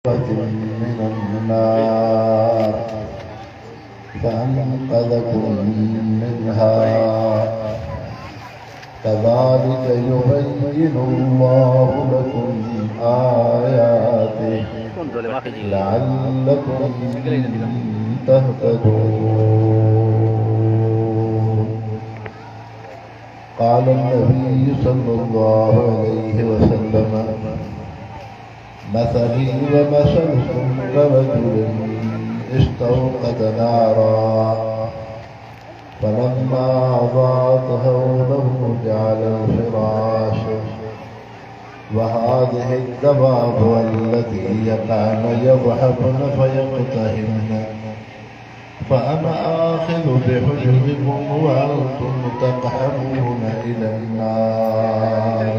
من النار فأنقذكم منها كذلك يبين الله لكم آياته لعلكم تهتدون. قال النبي صلى الله عليه وسلم: مثلي ومثلكم كرجل استوقد نارا فلما أضاءت حوله جعل الفراش وهذه الدواب التي يقعن يضحكن فيقتهمن فأنا آخذ بحجركم وأنتم تقحمون إلى النار.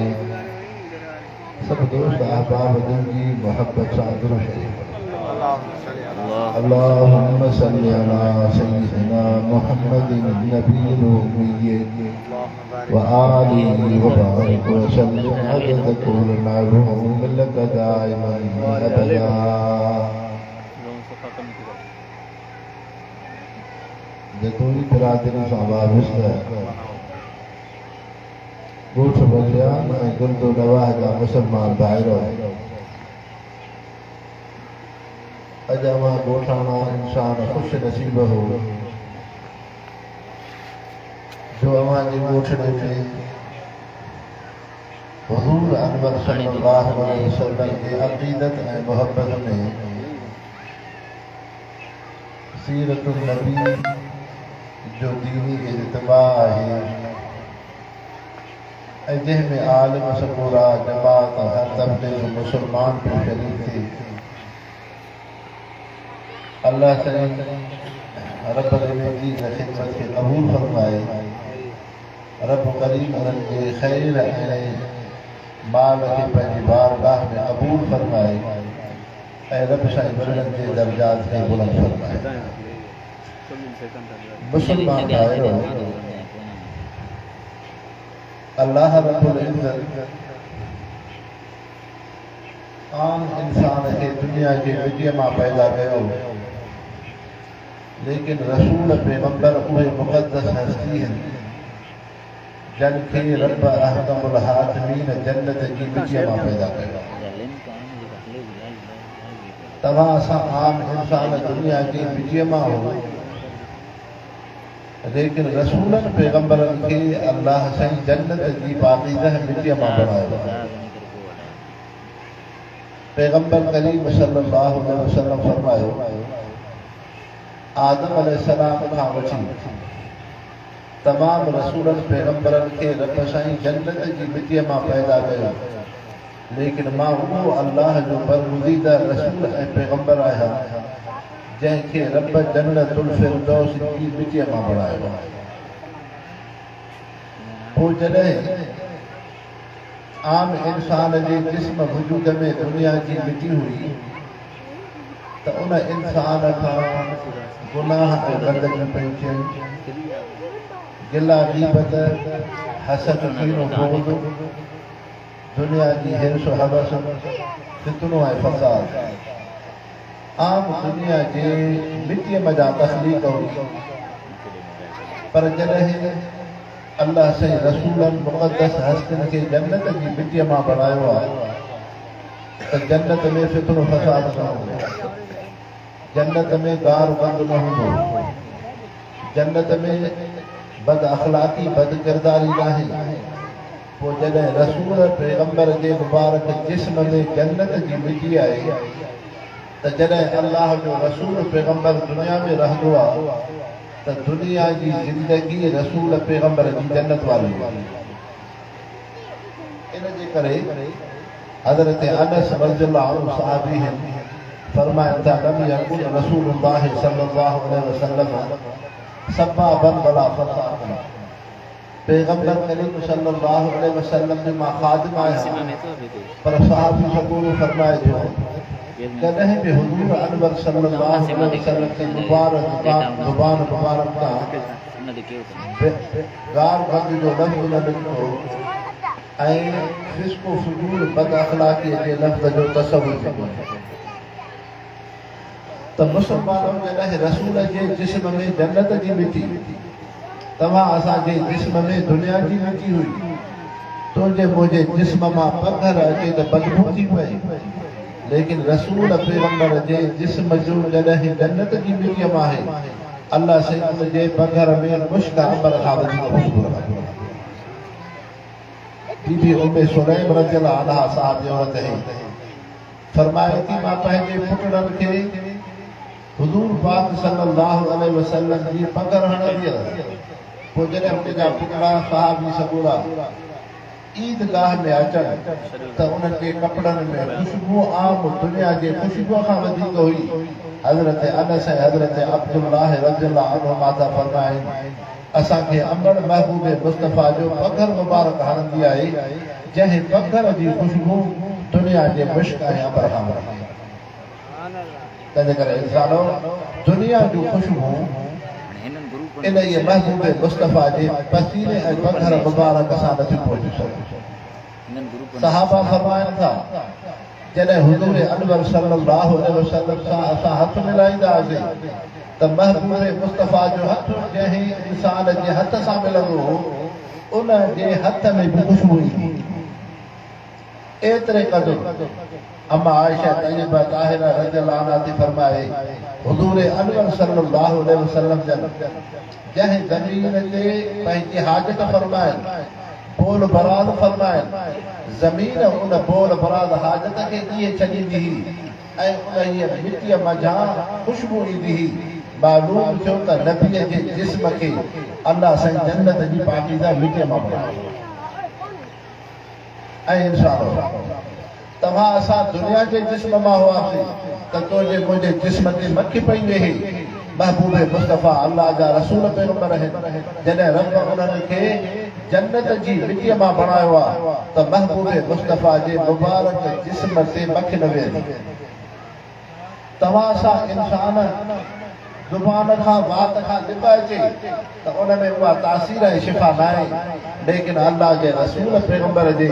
सब दोस्त अहबाब दिल की मोहब्बत से दुरूद शरीफ अल्लाहुम्मा सल्लि अला सय्यिदिना मुहम्मदिन नबिय्यिल उम्मी व आलिहि व बारिक व सल्लिम अदद कुल्ल मालूम लक दाइमन अबदा. जतोई बिरादरी साहबाब उसका गोठ बलियान गुर्दो नवाह जा मुसलमान भाइरो अजामा गोठाना इंसान खुश नसीब हो जो हमारी गोठड़े में हुजूर अनवर सल्लल्लाहु अलैहि वसल्लम की अकीदत और मोहब्बत में सीरतुन नबी जो दीनी इज्तिमा है जंहिंमें आलिम समूरा जमात हर तबके जो मुसलमान पे शरीक थे. अल्लाह से रब्बुल इज़्ज़त की खिदमत के कबूल फरमाए. रब करीम उनके खैर माल के पंहिंजी बारगाह में कबूल फरमाए ऐं रब साईं वरन के दर्जात खे बुलंद फरमाए. मुसलमान भाइरो, अल्लाह रब्बुल इज़्ज़त आम इंसान के दुनिया के विजय मां पैदा कयो, लेकिन रसूल पैगंबर उहे मुक़द्दस हस्ती हैं जन खे रब अहकमुल हाकिमीन जन्नत की विजय मां पैदा कयो. तव्हां असां आम इंसान दुनिया के विजय मां हो, लेकिन रसूलन पैगंबरन के अल्लाह साईं जन्नत जी पाकीज़ह मिट्टीअ मां बणायो. पैगंबर करीम सल्लल्लाहु अलैहि वसल्लम फरमायो, आदम अलैहिस्सलाम खां वठी तमाम रसूलन पैगंबरन के रब साईं जन्नत जी मिट्टीअ मां पैदा कयो, लेकिन मां उहो अल्लाह जो बरगुज़ीदा रसूल ऐं पैगंबर आहियां जंहिंखे रब जन्नतुल फिरदौस जी मिट्टीअ मां बणायो. पोइ जॾहिं आम इंसान जे जिस्म वजूद में दुनिया जी मिटी हुई त उन इंसान खां गुनाह ऐं गंदगी पई थियनि. गिला ग़ीबत, हसद, कीनो, बुग़्ज़, दुनिया जी हिर्स हवस, फितनो ऐं फ़साद आम दुनिया जे मिट्टीअ मज़ा तख़लीक़ हुई. पर जॾहिं अल्लाह साईं रसूलन मुक़द्दस हस्तियुनि खे जन्नत जी मिट्टीअ मां बणायो आहे त जन्नत में फितनो फ़साद न हूंदो, जन्नत में गार बंद न हूंदो, जन्नत में बद अखलाक़ी बद किरदारी न आहे. पोइ जॾहिं रसूल पैगंबर जे मुबारक जिस्म में जन्नत जी मिटी आहे त जॾहिं अल्लाह जो रसूल पैगंबर दुनिया में रहंदो आहे त दुनिया जी ज़िंदगी रसूल पैगंबर जी जन्नत वारी आहे. इन जे करे हज़रत अनस रज़ियल्लाहु अन्हु सहाबी आहिनि, फरमाइनि था लम यकुन रसूलुल्लाह सल्लल्लाहु अलैहि वसल्लम सब्बाबन वला फ़साक़न. पैगंबर करीम सल्लल्लाहु अलैहि वसल्लम जे मां ख़ादिम आहियां, पर सहाबी शगूर फरमाए थो कॾहिं बि हुजूर अनवर सल्लल्लाहु अलैहि वसल्लम की मुबारक ज़ुबान मुबारक खां गार बंद जो लफ़्ज़ न निकितो ऐं फिस्को फुजूर बद अखलाक़ी के लफ्ज़ जो तसव्वुर कयो. त मुसलमानों जे लाइ रसूल जे जिस्म में जन्नत जी मिटी, तव्हां असांजे जिस्म में दुनिया जी मिटी हुई। तुंहिंजे मुंहिंजे जिस्म मां पघर अचे त बदबू थी पए, लेकिन रसूल पैगंबर जे जिस्म जो जॾहिं जन्नत जी मिटीअ मां आहे, अल्लाह से जे पघर में मुश्क अंबर खां वधीक ख़ुशबू लॻंदी। बीबी उम्मे सुलैम रज़ियल्लाहु अन्हा साहब औरत है, फरमाए थी मां पंहिंजे पुटड़नि खे हुज़ूर पाक सल्लल्लाहु अलैहि वसल्लम जी पघर हणंदी हुअसि। पोइ जॾहिं मुंहिंजा पुटड़ा साहब सबूरा ईदगाह में अचनि त उन्हनि जे कपिड़नि में ख़ुशबू आम दुनिया जे ख़ुशबूअ खां वधीक हुई। हज़रत अनस ऐं हज़रत अब्दुल्लाह रज़ियल्लाहु अन्हुमा था फरमाइनि, असांखे अंबर महबूब मुस्तफ़ा जो पघर मुबारक हणंदी आहे, जंहिं पघर जी ख़ुशबू दुनिया जे मुश्क ऐं अंबर खां वधीक। तंहिंजे करे इंसानो दुनिया जूं ख़ुशबू इन ये महबूब मुस्तफ़ा जे पसीने ऐं पघर मुबारक सां नथी पहुची सघे। सहाबा फरमाइनि था, जॾहिं हुज़ूर अनवर सल्लल्लाहु अलैहि वसल्लम सां असां हथ मिलाईंदा हुआसीं त महबूब मुस्तफ़ा जो हथ जंहिं इंसान जे हथ सां मिलंदो हो, उन जे हथ में बि ख़ुशबू ईंदी। एतिरे क़दुरु अम्मा आयशा तय्यबा ताहिरा रज़ियल्लाहु अन्हा थी फरमाए, हुज़ूर अनवर सल्लल्लाहु अलैहि वसल्लम जंहिं ज़मीन ते पंहिंजी हाजत फरमाइनि, बोल बराद फरमाइनि, ज़मीन उन बोल बराद हाजत खे कीअं छॾींदी हुई ऐं उन मिटीअ मंझां ख़ुशबू ईंदी हुई। मालूम थियो त नबीअ जे जिस्म खे अल्लाह साईं जन्नत जी पाकीज़ा मिटीअ मां बणायो। ऐं इंसानो तव्हां असां दुनिया जे जिस्म मां हुआसीं त तुंहिंजे मुंहिंजे जिस्म ते मखी पई वेही। महबूब मुस्तफ़ा अल्लाह जा रसूल पैगंबर आहिनि, जॾहिं रब उन्हनि खे जन्नत जी मिटीअ मां बणायो आहे त महबूब मुस्तफ़ा जे मुबारक जिस्म ते मखी न वेंदी। तव्हां सां इंसान ज़ुबान खां वात खां लिब अचे त उन में उहा तासीर ऐं शिफ़ा न आहे, लेकिन अल्लाह जे रसूल पैगंबर जे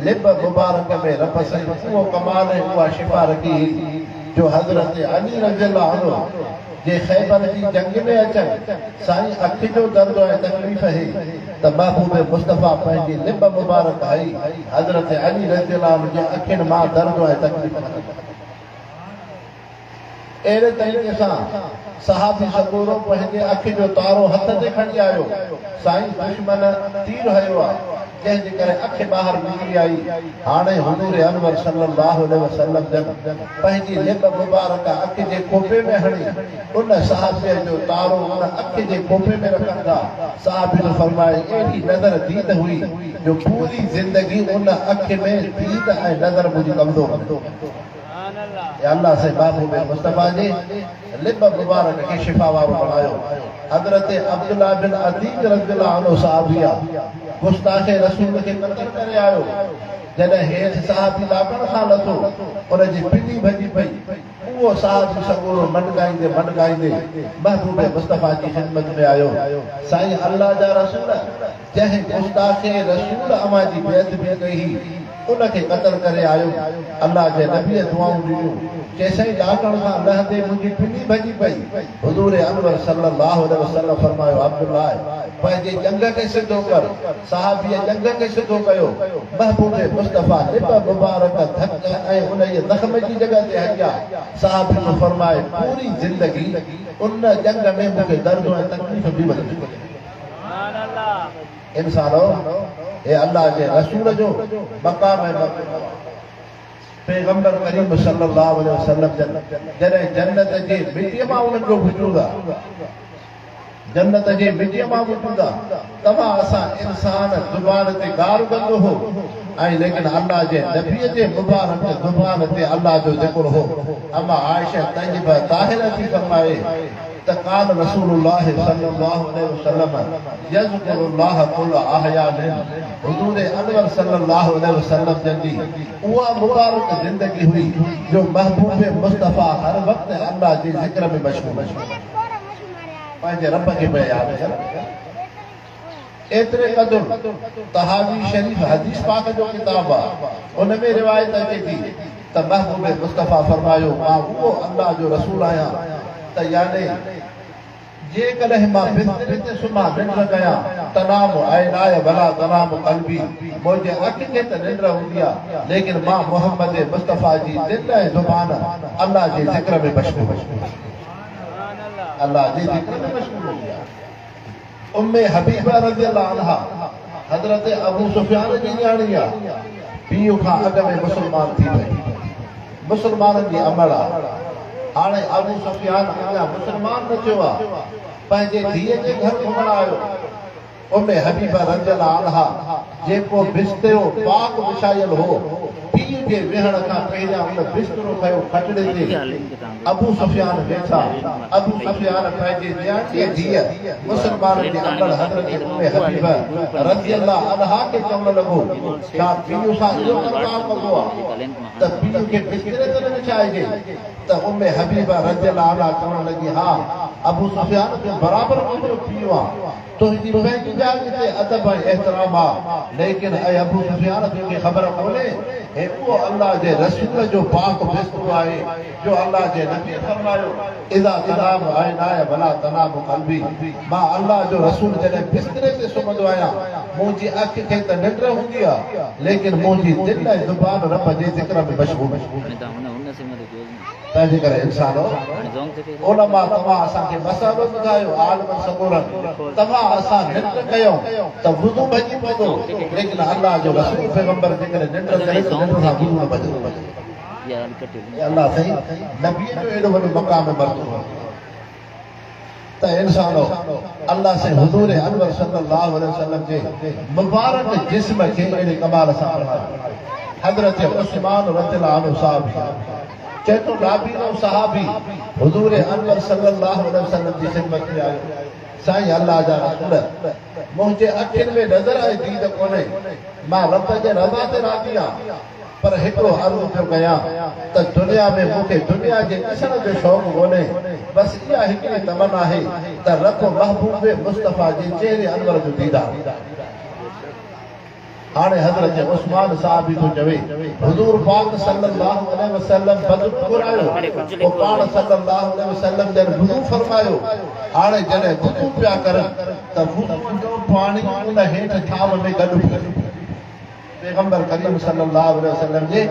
लिब मुबारक में रब साईं उहो कमाल ऐं उहा शिफ़ा रखी हुई जो हज़रत अली रज़ियल्लाहु अन्हु जे ख़ैबर जी जंग में अचनि, साईं अखि जो दर्द ऐं तकलीफ़ है त महबूब मुस्तफ़ा पंहिंजी लिब मुबारक हई हज़रत अली रज़ियल्लाहु अन्हु जे अखियुनि मां दर्द ऐं तकलीफ़। अहिड़े तरीक़े सां सहाबी सबूरो पंहिंजे अखि जो तारो हथ ते खणी आयो, साईं दुश्मन तीर हयो आहे जंहिंजे करे अखि ॿाहिरि निकिरी आई। हाणे हुज़ूर अनवर सल्लल्लाहु अलैहि वसल्लम जन पंहिंजी लिब मुबारक अखि जे कोपे में हणी उन सहाबीअ जो तारो उन अखि जे कोपे में रखनि था। सहाबी जो फरमाए, अहिड़ी नज़र दीद हुई जो पूरी ज़िंदगी उन अखि में दीद ऐं नज़र मुंहिंजी कमज़ोर कंदो। अल्लाह से महबूब मुस्तफ़ा जे लिब मुबारक खे शिफ़ा वारो बणायो। हज़रत अब्दुल्लाह बिन अदीक रज़ियल्लाहु अन्हु सहाबिया गुस्ताखे रसूल खे क़त्ल करे आयो। जॾहिं हेठि सहाबी लाकड़ खां लथो, उनजी पिनी भॼी पई। उहो सहाबी सबूरो मनगाईंदे मनगाईंदे महबूब मुस्तफ़ा जी ख़िदमत में आयो। साईं अल्लाह जा रसूल जंहिं गुस्ताखे रसूल अमा जी बेइज़्ज़ती बि कई उनखे क़त्ल करे आयो। अल्लाह जे नबीअ दुआऊं ॾिनियूं, चइसई लाकड़ खां लहंदे मुंहिंजी पिनी भॼी पई। हुज़ूर अनवर सल्लल्लाहु अलैहि वसल्लम फरमायो, अब्दुल्लाह पंहिंजे जंग खे सिधो कर। सहाबीअ जंग खे सिधो कयो। महबूब मुस्तफ़ा लिब मुबारक धक ऐं उन जे ज़ख़्म जी जॻह ते हलिया। सहाबी जो फरमाए, पूरी ज़िंदगी उन जंग में मूंखे दर्द ऐं तकलीफ़ बि वधी। इंसानो ए अल्लाह जे रसूल जो मक़ाम है। पैगंबर करीम सल्लल्लाहु अलैहि वसल्लम जॾहिं जन्नत जे मिटीअ मां उन्हनि जो वजूद आहे, जन्नत जे मिटीअ मां वजूद आहे। तव्हां असां इंसान ज़ुबान ते गार कंदो हो ऐं लेकिन अल्लाह जे नबीअ जे मुबारक ज़ुबान ते अल्लाह जो ज़िक्र हो। अम्मा आयशा तय्यबा ताहिरा थी फरमाए त कान रसूलुल्लाह सल्लल्लाहु अलैहि वसल्लम यज़कुरुल्लाह कुल अहयान। हुज़ूर अनवर सल्लल्लाहु अलैहि वसल्लम जी उहा मुबारक ज़िंदगी हुई जो महबूब मुस्तफ़ा हर वक्त अल्लाह जे ज़िक्र में मशगूल पंहिंजे रब खे पिया यादि कनि। एतिरे क़दुरु तहावी शरीफ़ हदीस पाक जो किताब आहे, उन में रिवायत अचे थी त महबूब मुस्तफ़ा फरमायो मां उहो अल्लाह जो रसूल आहियां त याने जेकॾहिं मां बिस्तरे ते सुम्हां निंड कयां तनाम ऐनाय भला तनाम क़ल्बी मुंहिंजे अखि खे त निंड हूंदी आहे लेकिन मां मोहम्मद मुस्तफ़ा जी दिल ऐं ज़ुबान अल्लाह जे ज़िक्र में मशगूल अल्लाह जे ज़िक्र में मशगूल हूंदी आहे। उम्मे हबीबा रज़ियल्लाहु अन्हा हज़रत अबू सुफियान जी न्याणी आहे पीउ खां अॻु में मुस्लमान थी वई मुस्लमाननि जी अमल आहे हाणे अबू सुफियान अञा मुस्लमान न थियो आहे पंहिंजे धीअ जे घर घुमण आयो उम्मे हबीबा रज़ियल्लाहु अन्हा जेको बिस्तरो पाक विछायल हो पीउ जे वेहण खां पहिरियां उन बिस्तरो खयो खटड़े ते अबू सुफियान वेठा अबू सुफियान पंहिंजे न्याणीअ धीअ मुस्लमाननि जे अमल हज़रत उम्मे हबीबा रज़ियल्लाहु अन्हा खे चवण लॻो छा पीउ सां इहो काम कबो आहे त पीउ खे बिस्तरे ते न विछाइजे त उम्मे हबीबा रज़ियल्लाहु अन्हा चवण लॻी हा अबू सुफियान जो बराबरि मुंहिंजो पीउ आहे तुंहिंजी पंहिंजी जाइ ते अदब ऐं एहतराम आहे लेकिन ऐं अबू सुफियान तोखे ख़बर कोन्हे हे उहो अल्लाह जे रसूल जो पाक बिस्तरो आहे जो अल्लाह जे नबी फरमायो इज़ा तनाम ऐनाय भला तनाम क़ल्बी मां अल्लाह जो रसूल जॾहिं बिस्तरे ते सुम्हंदो आहियां मुंहिंजी अखि खे त निंड हूंदी आहे लेकिन मुंहिंजी दिलि ऐं ज़ुबान रब जे ज़िक्र में मशगूल तंहिंजे करे इंसानो उलमा तव्हां असांखे मसालो ॿुधायो आलिम सबूरनि तव्हां असां निंड कयूं त वुज़ू भॼी पवंदो लेकिन अल्लाह जो रसूल पैगंबर जेकॾहिं निंड करे त निंड सां वुज़ू न भॼंदो अल्लाह सही नबीअ जो एॾो वॾो मक़ाम मर्तबो त इंसानो अल्लाह से हुज़ूर अनवर सल्लल्लाहु अलैहि वसल्लम जे मुबारक जिस्म खे एॾे कमाल सां फरमायो हज़रत उस्मान रज़ियल्लाहु अन्हु साहब चेतो नाबीनो सहाबी हुजूर अनवर सल्लल्लाहु अलैहि वसल्लम जी खिदमत में आयो साईं अल्लाह जा रसूल मुंहिंजे अखियुनि में नज़र आहे दीद कोन्हे मां रब जे रज़ा ते राज़ी आहियां पर हिकिड़ो अर्ज़ु पियो कयां त दुनिया में मूंखे दुनिया जे ॾिसण जो शौक़ु कोन्हे बसि इहा हिकिड़ी तमन्ना आहे त रब महबूब मुस्तफ़ा जे चेहरे अनवर जो दीदार हाणे हज़रत उस्मान साहब भी तो चवे हुजूर पाक सल्लल्लाहु अलैहि वसल्लम बदर घुरायो ओ पाक सल्लल्लाहु अलैहि वसल्लम जन वुज़ू फरमायो हाणे जने वुज़ू पिया करन त वुज़ू जो पानी उन हेठ थाम में गॾु पैगंबर करीम सल्लल्लाहु अलैहि वसल्लम जे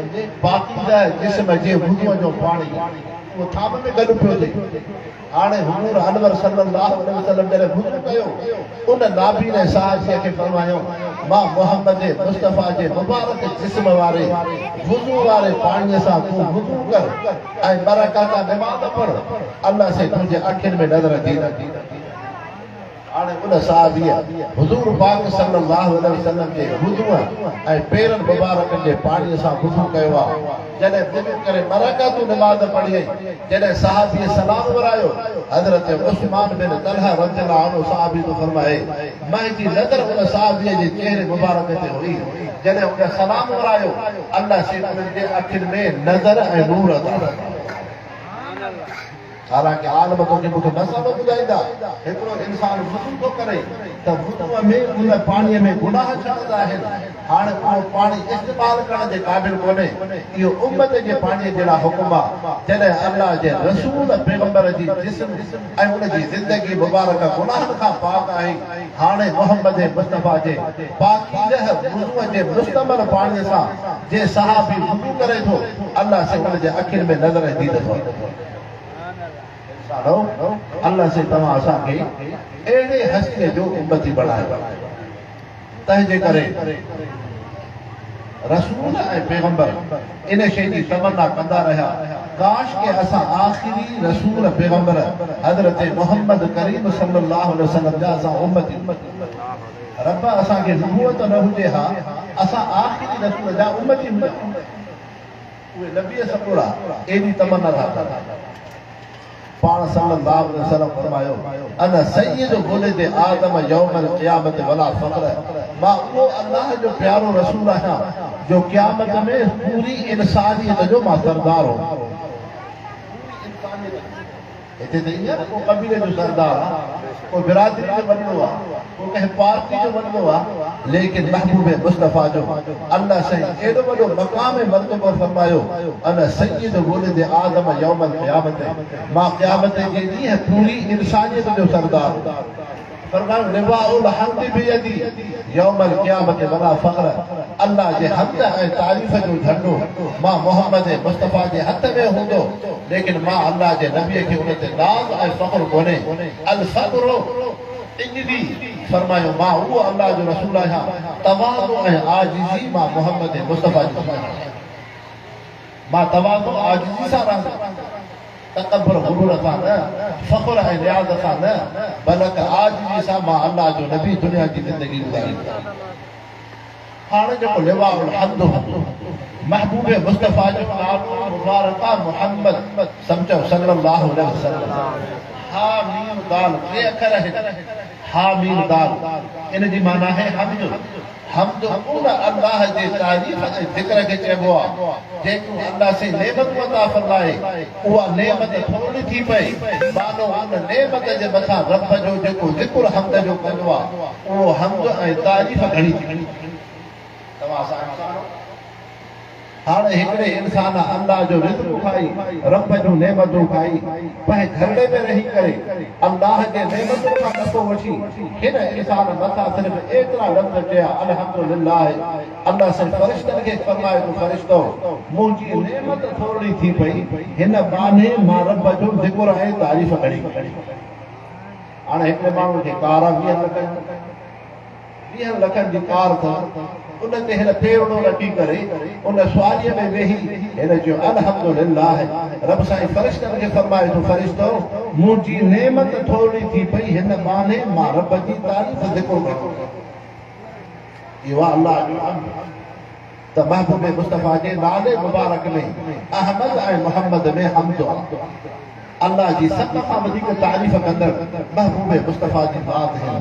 पाकीज़ा जिस्म जे वुज़ू जो पानी वो थाम में गॾु पियो थिए हाणे हुजूर अनवर सल्लल्लाहु अलैहि वसल्लम जॾहिं वुज़ू कयो उन नाबी ने साहब खे फरमायो मां मोहम्मद मुस्तफ़ा जे मुबारक जिस्म वारे वुज़ू वारे पाणीअ सां तूं वुज़ू कर ऐं बरकाता नमाज़ पढ़ अल्लाह से तुंहिंजे अखियुनि में नज़र दी हाणे उन साहबीअ हुजूर पाक सल्लल्लाहु अलैहि वसल्लम जे वुज़ू ऐं पेरनि मुबारकनि जे पाणीअ सां वुज़ू कयो आहे जॾहिं वुज़ू करे बरकातू नमाज़ पढ़ी जॾहिं साहबीअ सलाम वरायो हज़रत उस्मान बिन तलहा रज़ियल्लाहु अन्हु साहबी तो फरमाए मुंहिंजी नज़र उन साहबीअ जे चेहरे मुबारक ते हुई जॾहिं उन सलाम वरायो अल्लाह से उन्हनि जे अखियुनि में नज़र ऐं नूर अता हालांकि आलम तोखे मूंखे मसालो ॿुधाईंदा हिकिड़ो इंसान वुज़ू थो करे त वुज़ूअ में उन पाणीअ में गुनाह छॾंदा आहिनि हाणे उहो पाणी इस्तेमालु करण जे क़ाबिल कोन्हे इहो उम्मत जे पाणीअ जहिड़ा हुकुम आहे जॾहिं अल्लाह जे रसूल पैगंबर जी जिस्म ऐं उन जी ज़िंदगी मुबारक गुनाहनि खां पाक आहे हाणे मोहम्मद मुस्तफ़ा जे पाकीज़ह वुज़ूअ जे मुस्तमल पाणीअ सां जे सहाबी वुज़ू करे थो अल्लाह से उन जे अखियुनि में नज़र दीद थो अल्लाह से तव्हां असांखे अहिड़े हस्तीअ जो उम्मती बणायो तंहिंजे करे रसूल ऐं पैगंबर इन शइ जी तमन्ना कंदा रहिया काश के असां आख़िरी रसूल पैगंबर हज़रत मोहम्मद करीम सल्लल्लाहु अलैहि वसल्लम जा असां उम्मती रब असांखे नबूवत न हुजे हा असां आख़िरी रसूल जा उम्मती उहे नबीअ सबूरा एॾी तमन्ना था कनि पाण सल्लल्लाहु अलैहि वसल्लम फरमायो अना सय्यद वुलद आदम यौमल क़यामत वला फ़ख्र मां वो अल्लाह जो प्यारो रसूल आहियां जो क़यामत में पूरी इंसानियत जो मां सरदार हो हिते त ईअं को कबीले जो सरदार को बिरादरी जो वॾो आहे को कंहिं पार्टी जो वॾो आहे लेकिन महबूब मुस्तफ़ा जो अल्लाह से एडो बड़ो मकाम मर्तबो फरमायो अना सय्यद वुलद आदम यौमल क़यामत मां क़यामत के ॾींहुं पूरी इंसानियत जो सरदार फरमायो लिवाउल हम्द बियदी यौमल क़यामत वला फ़ख्र अल्लाह जे हम्द ऐं तारीफ़ जो झंडो मां मोहम्मद मुस्तफ़ा जे हथ में हूंदो लेकिन मां अल्लाह जे नबी खे उन ते नाज़ ऐं फ़ख्र कोन्हे अल सब्र इंजली फरमायो मां वो अल्लाह जो रसूल आहियां तवाज़ु ऐं आजिज़ी मां मोहम्मद मुस्तफ़ा जी मां तवाज़ु आजिज़ी सां रहंदो तकब्बुर गुरूर सां न फ़ख्र ऐं रियाज़ सां न बल्कि आजिज़ी सां मां अल्लाह जो नबी दुनिया जी ज़िंदगी गुज़ारी हाणे जेको लिवाउल हम्द महबूब मुस्तफ़ा जो नालो मुबारक मुहम्मद सम्झो सल्लल्लाहु अलैहि वसल्लम हा मीम दाल टे अखर है हा मीम दाल इन जी माना है हमद उन अल्लाह जे तारीफ़ ऐं ज़िक्र खे चइबो आहे जेको अल्लाह से नेमत अता फरमाए उहा नेमत थोरी थी पए मानो उन नेमत जे मथां रब जो जेको ज़िक्र हमद जो कंदो आहे उहो हमद ऐं तारीफ़ घणी थी तव्हां सां हाणे हिकिड़े इंसान अल्लाह जो रिज़्क़ खाई रब जो नेमतूं खाई पंहिंजे घरड़े में रही करे अल्लाह जे नेमतुनि खां नफ़ो वठी हिन इंसान मथां सिर्फ़ एतिरा लफ़्ज़ चया अल्हम्दुलिल्लाह अल्लाह से फ़रिश्तनि खे फरमाए तो फ़रिश्तो मुंहिंजी नेमत थोरी थी पई हिन बहाने मां रब जो ज़िक्र ऐं तारीफ़ करी हाणे हिकिड़े माण्हू खे कार 20 लखनि जी कार अथव उन ते हिन फेवड़ो रखी करे उन सुवालीअ में वेही हिन चयो अल्हम्दुलिल्लाह रब साईं फ़रिश्तनि खे फरमाए तो फ़रिश्तो मुंहिंजी नेमत थोरी थी पई हिन बहाने मां रब जी तारीफ़ ज़िक्र कयो इहो अल्लाह जो त महबूब मुस्तफ़ा जे नाले मुबारक में अहमद ऐं मोहम्मद में हमद अल्लाह जी सभ खां वधीक तारीफ़ कंदड़ महबूब मुस्तफ़ा जी बात है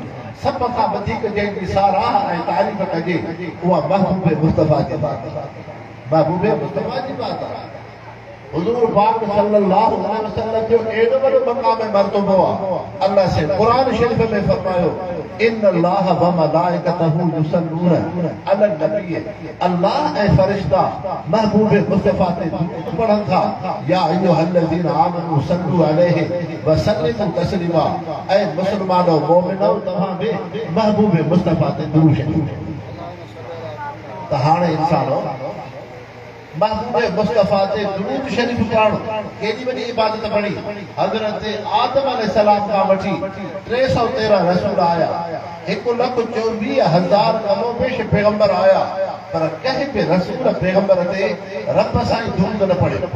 सभ खां वधीक जंहिंजी साराह ऐं तारीफ़ कजे उहा महबूब मुस्तफ़ा जी बात महबूब मुस्तफ़ा जी बात आहे हुज़ूर पाक सल्लल्लाहु अलैहि वसल्लम जो एॾो वॾो मक़ाम मर्तबो आहे अल्लाह से क़ुरान शरीफ़ में फरमायो इन्नल्लाह व मलाइकतहू युसल्लूना अलन नबी अल्लाह ऐं फ़रिश्ता महबूब मुस्तफ़ा ते पढ़नि था या अय्युहल्लज़ीना आमनू सल्लू अलैहि व सल्लिमू तस्लीमा ऐं मुस्लमानो मोमिनो तव्हां बि महबूब मुस्तफ़ा ते दुरूद शरीफ़ त हाणे इंसानो महबूब मुस्तफ़ा ते दुरूद शरीफ़ पढ़ण केॾी वॾी इबादत बणी हज़रत आदम अलैहिस्सलाम खां वठी 313 रसूल आया 1,24,000 कमोबेश पैगंबर आया पर कंहिं बि रसूल पैगंबर ते रब साईं दुरूद न पढ़ियो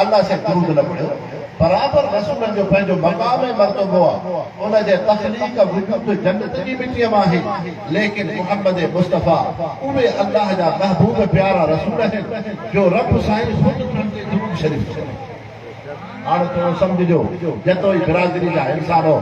अल्लाह से दुरूद न पढ़ियो बराबर रसूलनि जो पंहिंजो मक़ाम मर्तबो आहे उन जे तख़लीक़ वजूद जन्नत जी मिटीअ मां आहे लेकिन मुहम्मद मुस्तफ़ा उहे अल्लाह जा महबूब प्यारा रसूल आहिनि जो रब साईं ख़ुदि उन्हनि ते दुरूद शरीफ़ हाणे थोरो सम्झिजो जेतो ई बिरादरी जा इंसानो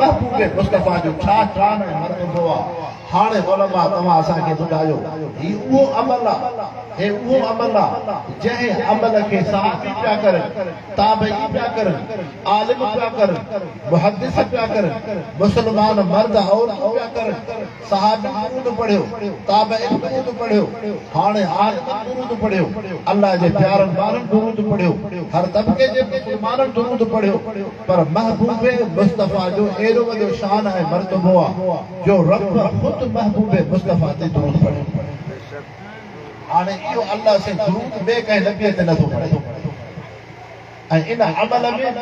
महबूब मुस्तफ़ा जो छा शान ऐं मर्तबो आहे हाणे उलमा तव्हां असांखे ॿुधायो ही उहो अमल आहे हे उहो अमल आहे जंहिं अमल खे सहाबी पिया करनि ताबई पिया करनि आलिम पिया करनि मुहद्दिस पिया करनि मुस्लमान मर्द औरतूं पिया करनि सहाबी दुरूद पढ़ियो ताबई दुरूद पढ़ियो हाणे आलिम दुरूद पढ़ियो अल्लाह जे प्यारनि ॿारनि दुरूद पढ़ियो हर तबके जे मुस्लमाननि दुरूद पढ़ियो पर महबूब मुस्तफ़ा जो एॾो वॾो शान ऐं मर्तबो आहे जो रब ख़ुदि महबूब मुस्तफ़ा ते दुरूद पढ़ियो हाणे इहो अल्लाह से दुरूद ॿिए कंहिं नबीअ ते नथो पढ़े ऐं इन अमल में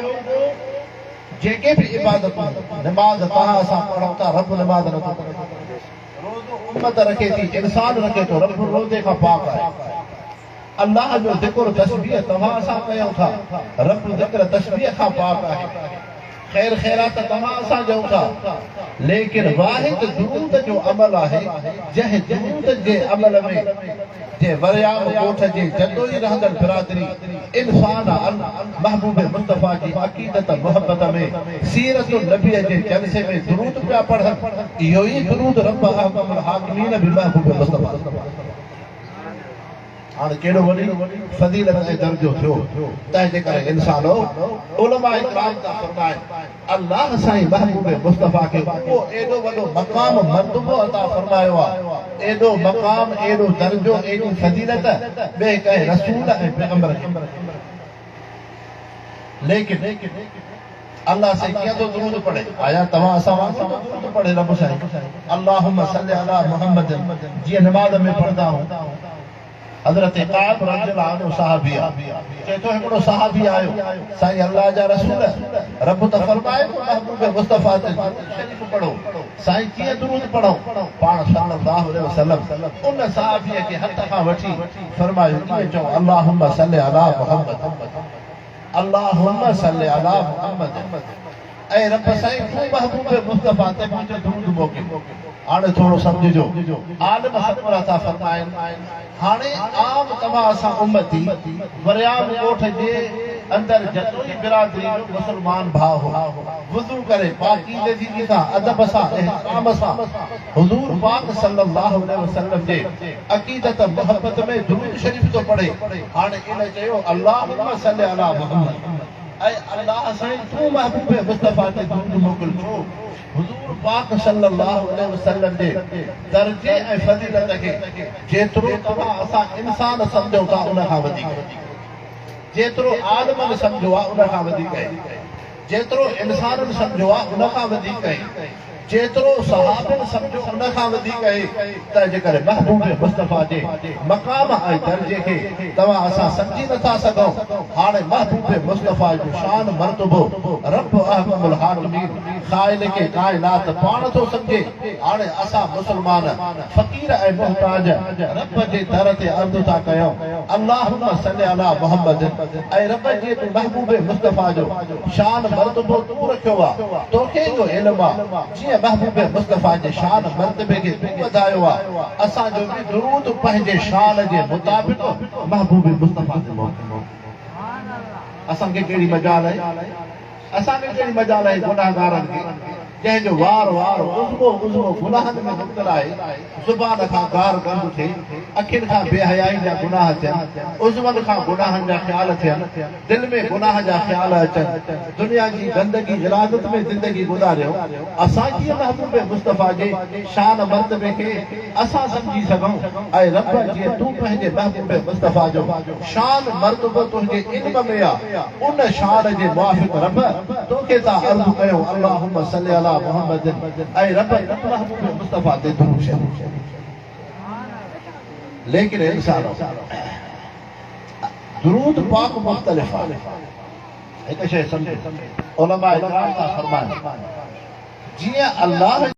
जेके बि इबादतूं नमाज़ तव्हां असां पढ़ूं था रब नमाज़ नथो पढ़े रोज़ो उम्मत रखे थी इंसान रखे थो रब रोज़े खां पाक आहे अल्लाह जो ज़िक्र तस्बीह तव्हां असां कयूं था रब ज़िक्र तस्बीह खां पाक आहे खैर खैरात तव्हां असां ॾियूं था लेकिन वाहिद दुरूद जो अमल आहे जंहिं दुरूद जे अमल में जे वरियाम कोठ जे जदोई रहंदड़ बिरादरी इंसान महबूब मुस्तफ़ा जी अक़ीदत मोहब्बत में सीरत नबी जे जलसे में दुरूद पिया पढ़नि इहो ई दुरूद रब अहकमुल हाकिमीन बि महबूब मुस्तफ़ा हाणे केॾो वॾी फज़ीलत ऐं दर्जो थियो तंहिंजे करे इंसानो उलमा इकराम था फरमाइनि अल्लाह साईं महबूब मुस्तफ़ा खे उहो एॾो वॾो मक़ाम मर्तबो अता फरमायो आहे एॾो मक़ाम एॾो दर्जो एॾी फज़ीलत ॿिए कंहिं रसूल ऐं पैगंबर खे लेकिन अल्लाह से कीअं थो दुरूद पढ़े आया तव्हां असां वांगुरु दुरूद पढ़े रब साईं अल्लाहुम्मा सल्ली अला मुहम्मद जीअं नमाज़ में पढ़ंदा आहियूं हज़रत क़ाब रज़ियल्लाहु अन्हु सहाबी चए थो हिकिड़ो सहाबी आयो साईं अल्लाह जा रसूल रब त फरमाए थो महबूब मुस्तफ़ा ते शरीफ़ पढ़ो साईं कीअं दुरूद पढ़ो पाण सल्लल्लाहु अलैहि वसल्लम उन सहाबीअ खे हथ खां वठी फरमायो कीअं चओ अल्लाहुम्मा सल्ली अला मुहम्मद अल्लाहुम्मा सल्ली अला मुहम्मद ऐं रब साईं तूं महबूब मुस्तफ़ा ते मुंहिंजो दुरूद मोकिल हाणे थोरो सम्झिजो आलिम सतमरा था फरमाइनि हाणे आम तव्हां असां उम्मती वरियाम ॻोठ जे अंदरि जतोई बिरादरी जो मुस्लमान भाउ हो वुज़ू करे पाकीज़गी सां अदब सां इहतराम सां हुज़ूर पाक सल्लल्लाहु अलैहि वसल्लम जे अक़ीदत मोहब्बत में दुरूद शरीफ़ तो पढ़े हाणे इन चयो अल्लाहुम्मा सल्ली अला मुहम्मद ऐं अल्लाह साईं तूं महबूब मुस्तफ़ा ते दुरूद मोकिल छो हुज़ूर पाक सल्लल्लाहु अलैहि वसल्लम जे दर्जे ऐं फज़ीलत खे जेतिरो तव्हां असां इंसान सम्झो था उन खां वधीक जेतिरो आलिमनि सम्झो आहे उन खां वधीक आहे जेतिरो इंसाननि सम्झो आहे उन खां वधीक आहे जेतिरो सहाबनि सम्झो उन खां वधीक आहे तंहिंजे करे महबूब मुस्तफ़ा जे मक़ाम ऐं दर्जे खे तव्हां असां सम्झी नथा सघूं हाणे महबूब मुस्तफ़ा जो शान मर्तबो रब अहकमुल हाकिमीन ख़ाइल के कायनात पाण थो सम्झे हाणे असां मुस्लमान फ़क़ीर ऐं मुहताज रब जे दर ते अर्ज़ु था कयूं अल्लाहुम्मा सल्ली अला मुहम्मद ऐं रब जे महबूब मुस्तफ़ा जो शान मर्तबो तूं रखियो आहे तोखे जो इल्मु आहे जीअं महबूब मुस्तफ़ा जे शान मर्तबे खे तूं वधायो आहे असांजो बि दुरूद पंहिंजे शान जे मुताबिक़ महबूब मुस्तफ़ा ते मोकिलियो असांखे कहिड़ी मजाल आहे असांखे कहिड़ी मजाल आहे गुनाहगारनि खे जंहिंजो वार वार उज़्मो गुनाहनि में मुब्तला आहे ज़ुबान खां गार गंद थिए अखियुनि खां बेहयाई जा गुनाह थियनि उज़्मनि खां गुनाहनि जा ख़्याल थियनि दिलि में गुनाह जा ख़्याल अचनि दुनिया जी गंदगी इरादत में ज़िंदगी गुज़ारियो असां कीअं महबूब मुस्तफ़ा जे शान मर्तबे खे असां सम्झी सघूं ऐं रब जीअं तूं पंहिंजे महबूब मुस्तफ़ा जो शान मर्तबो तुंहिंजे इल्म में आहे उन शान जे मुआफ़िक़ रब तोखे था अर्ज़ु कयूं अल्लाहुम्मा सल्ली अला मुहम्मद ऐं रब महबूब मुस्तफ़ा ते दुरूद शरीफ़ लेकिन इंसान दुरूद पाक मुख़्तलिफ़ आहे हिकु शइ सम्झो उलमा इकराम था फरमाइनि जीअं अल्लाह